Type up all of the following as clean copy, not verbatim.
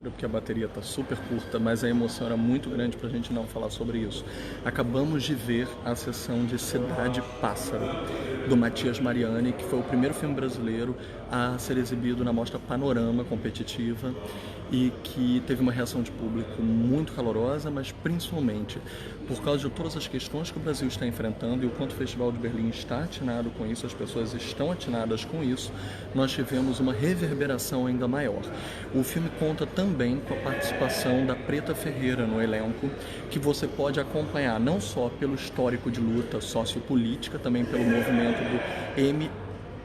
Porque a bateria está super curta, mas a emoção era muito grande para a gente não falar sobre isso. Acabamos de ver a sessão de Cidade Pássaro, do Matias Mariani, que foi o primeiro filme brasileiro a ser exibido na mostra Panorama competitiva e que teve uma reação de público muito calorosa, mas principalmente por causa de todas as questões que o Brasil está enfrentando e o quanto o Festival de Berlim está atinado com isso, as pessoas estão atinadas com isso, nós tivemos uma reverberação ainda maior. O filme conta também com a participação da Preta Ferreira no elenco, que você pode acompanhar não só pelo histórico de luta sociopolítica, também pelo movimento do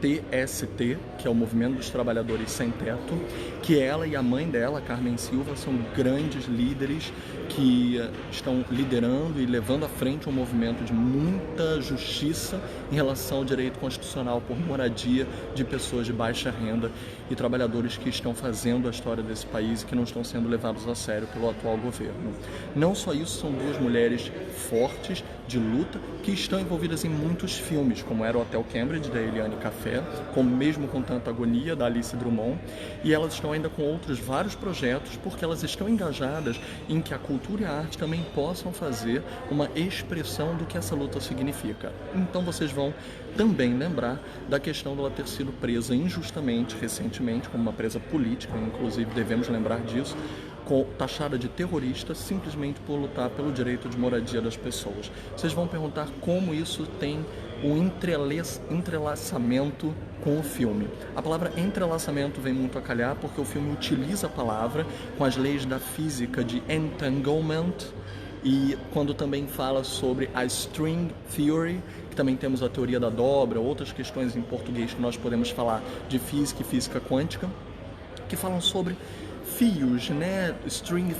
MTST, que é o Movimento dos Trabalhadores Sem Teto, que ela e a mãe dela, Carmen Silva, são grandes líderes que estão liderando e levando à frente um movimento de muita justiça em relação ao direito constitucional por moradia de pessoas de baixa renda e trabalhadores que estão fazendo a história desse país e que não estão sendo levados a sério pelo atual governo. Não só isso, são duas mulheres fortes, de luta, que estão envolvidas em muitos filmes, como era o Hotel Cambridge, da Eliane Café, como Mesmo com Tanta Agonia, da Alice Drummond, e elas estão ainda com outros vários projetos, porque elas estão engajadas em que a cultura e a arte também possam fazer uma expressão do que essa luta significa. Então vocês vão também lembrar da questão dela ter sido presa injustamente, recentemente, como uma presa política, inclusive devemos lembrar disso, taxada de terrorista simplesmente por lutar pelo direito de moradia das pessoas. Vocês vão perguntar como isso tem um entrelaçamento com o filme. A palavra entrelaçamento vem muito a calhar porque o filme utiliza a palavra com as leis da física de entanglement e quando também fala sobre a string theory, que também temos a teoria da dobra, outras questões em português que nós podemos falar de física e física quântica, que falam sobre fios, né? String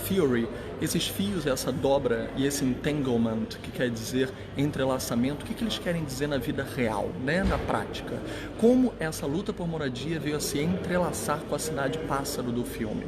theory, esses fios, essa dobra e esse entanglement, que quer dizer entrelaçamento, o que eles querem dizer na vida real, né? Na prática. Como essa luta por moradia veio a se entrelaçar com a Cidade Pássaro do filme.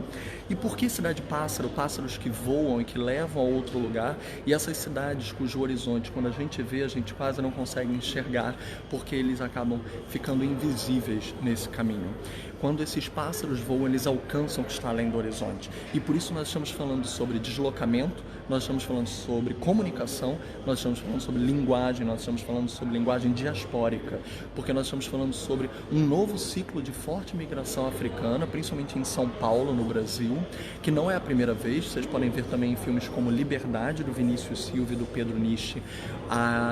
E por que Cidade Pássaro? Pássaros que voam e que levam a outro lugar, e essas cidades cujo horizonte, quando a gente vê, a gente quase não consegue enxergar, porque eles acabam ficando invisíveis nesse caminho. Quando esses pássaros voam, eles alcançam o que está além do horizonte. E por isso nós estamos falando sobre deslocamento, nós estamos falando sobre comunicação, nós estamos falando sobre linguagem, nós estamos falando sobre linguagem diaspórica, porque nós estamos falando sobre um novo ciclo de forte migração africana, principalmente em São Paulo, no Brasil, que não é a primeira vez. Vocês podem ver também em filmes como Liberdade, do Vinícius Silva e do Pedro Nishi,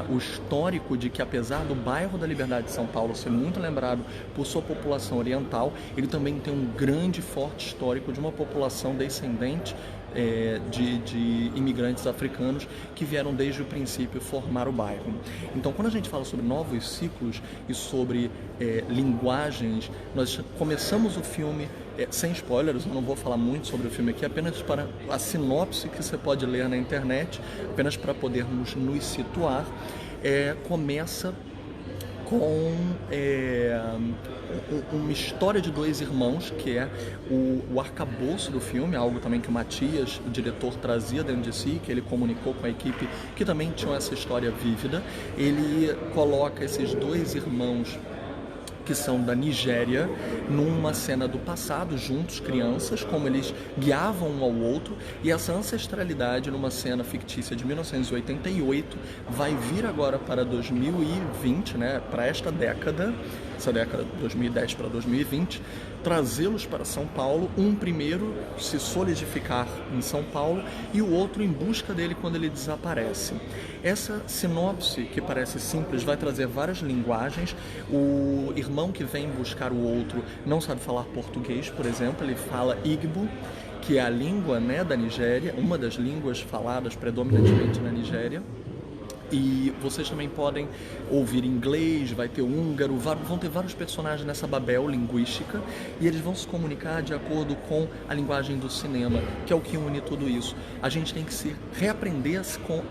o histórico de que, apesar do bairro da Liberdade de São Paulo ser muito lembrado por sua população oriental, ele também tem um grande e forte histórico de uma população descendente de imigrantes africanos que vieram desde o princípio formar o bairro. Então, quando a gente fala sobre novos ciclos e sobre linguagens, nós começamos o filme sem spoilers, eu não vou falar muito sobre o filme aqui, apenas para a sinopse que você pode ler na internet, apenas para podermos nos situar. Começa com uma história de dois irmãos, que é o arcabouço do filme, algo também que o Matias, o diretor, trazia dentro de si, que ele comunicou com a equipe, que também tinham essa história vívida. Ele coloca esses dois irmãos que são da Nigéria, numa cena do passado, juntos, crianças, como eles guiavam um ao outro, e essa ancestralidade numa cena fictícia de 1988 vai vir agora para 2020, né, para esta década, essa década de 2010 para 2020, trazê-los para São Paulo, um primeiro se solidificar em São Paulo e o outro em busca dele quando ele desaparece. Essa sinopse, que parece simples, vai trazer várias linguagens. O irmão que vem buscar o outro não sabe falar português, por exemplo, ele fala Igbo, que é a língua, né, da Nigéria, uma das línguas faladas predominantemente na Nigéria. E vocês também podem ouvir inglês, vai ter húngaro, vão ter vários personagens nessa babel linguística e eles vão se comunicar de acordo com a linguagem do cinema, que é o que une tudo isso. A gente tem que se reaprender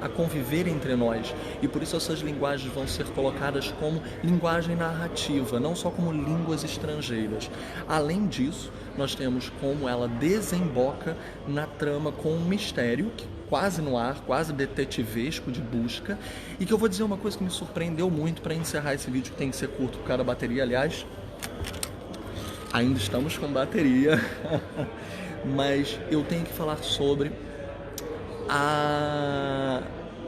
a conviver entre nós e por isso essas linguagens vão ser colocadas como linguagem narrativa, não só como línguas estrangeiras. Além disso, nós temos como ela desemboca na trama com um mistério quase no ar, quase detetivesco de busca, e que eu vou dizer uma coisa que me surpreendeu muito para encerrar esse vídeo, que tem que ser curto por causa da bateria, aliás, ainda estamos com bateria. mas eu tenho que falar sobre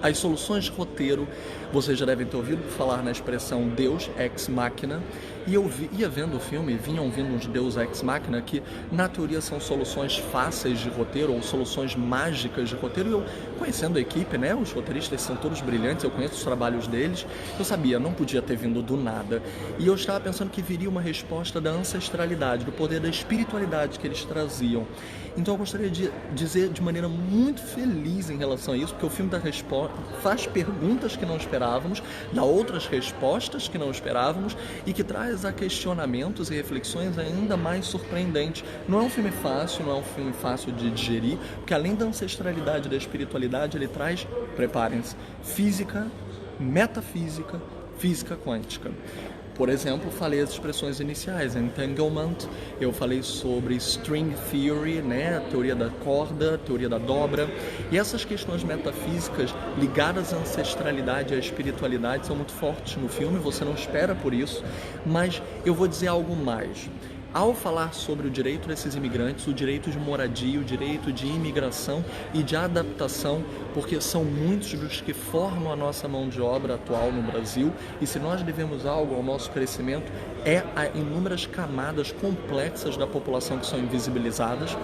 as soluções de roteiro. Vocês já devem ter ouvido falar na expressão Deus Ex Machina, e eu ia vendo o filme, vinham vindo uns Deus Ex Machina que na teoria são soluções fáceis de roteiro ou soluções mágicas de roteiro, e eu, conhecendo a equipe, né, os roteiristas são todos brilhantes, eu conheço os trabalhos deles, eu sabia, não podia ter vindo do nada, e eu estava pensando que viria uma resposta da ancestralidade, do poder da espiritualidade que eles traziam. Então eu gostaria de dizer de maneira muito feliz em relação a isso, porque o filme faz perguntas que não esperávamos, dá outras respostas que não esperávamos e que traz a questionamentos e reflexões ainda mais surpreendentes. Não é um filme fácil, não é um filme fácil de digerir, porque além da ancestralidade e da espiritualidade, ele traz, preparem-se, física, metafísica, física quântica. Por exemplo, falei as expressões iniciais, entanglement, eu falei sobre string theory, né, a teoria da corda, a teoria da dobra, e essas questões metafísicas ligadas à ancestralidade e à espiritualidade são muito fortes no filme, você não espera por isso, mas eu vou dizer algo mais. Ao falar sobre o direito desses imigrantes, o direito de moradia, o direito de imigração e de adaptação, porque são muitos dos que formam a nossa mão de obra atual no Brasil, e se nós devemos algo ao nosso crescimento, é a inúmeras camadas complexas da população que são invisibilizadas.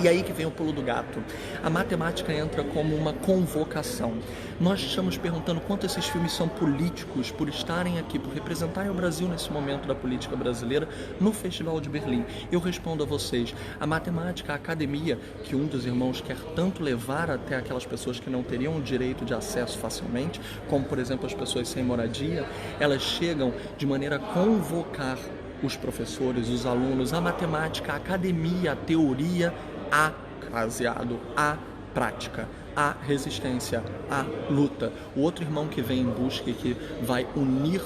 E aí que vem o pulo do gato. A matemática entra como uma convocação. Nós estamos perguntando quanto esses filmes são políticos por estarem aqui, por representarem o Brasil nesse momento da política brasileira no Festival de Berlim. Eu respondo a vocês, a matemática, a academia, que um dos irmãos quer tanto levar até aquelas pessoas que não teriam o direito de acesso facilmente, como por exemplo as pessoas sem moradia, elas chegam de maneira a convocar os professores, os alunos, a matemática, a academia, a teoria, a caseado, a prática, a resistência, a luta. O outro irmão que vem em busca e que vai unir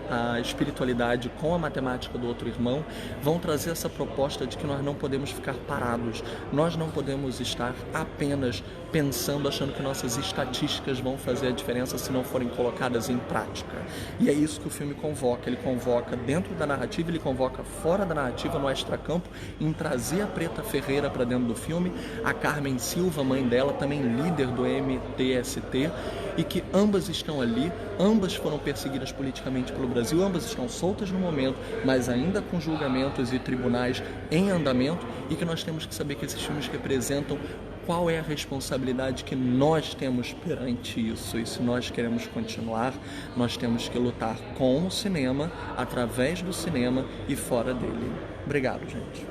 a espiritualidade com a matemática do outro irmão, vão trazer essa proposta de que nós não podemos ficar parados, nós não podemos estar apenas pensando, achando que nossas estatísticas vão fazer a diferença se não forem colocadas em prática. E é isso que o filme convoca, ele convoca dentro da narrativa, ele convoca fora da narrativa, no extracampo, em trazer a Preta Ferreira para dentro do filme, a Carmen Silva, mãe dela, também líder do MTST, e que ambas estão ali, ambas foram perseguidas politicamente pelo Brasil, ambas estão soltas no momento, mas ainda com julgamentos e tribunais em andamento, e que nós temos que saber que esses filmes representam qual é a responsabilidade que nós temos perante isso. E se nós queremos continuar, nós temos que lutar com o cinema, através do cinema e fora dele. Obrigado, gente.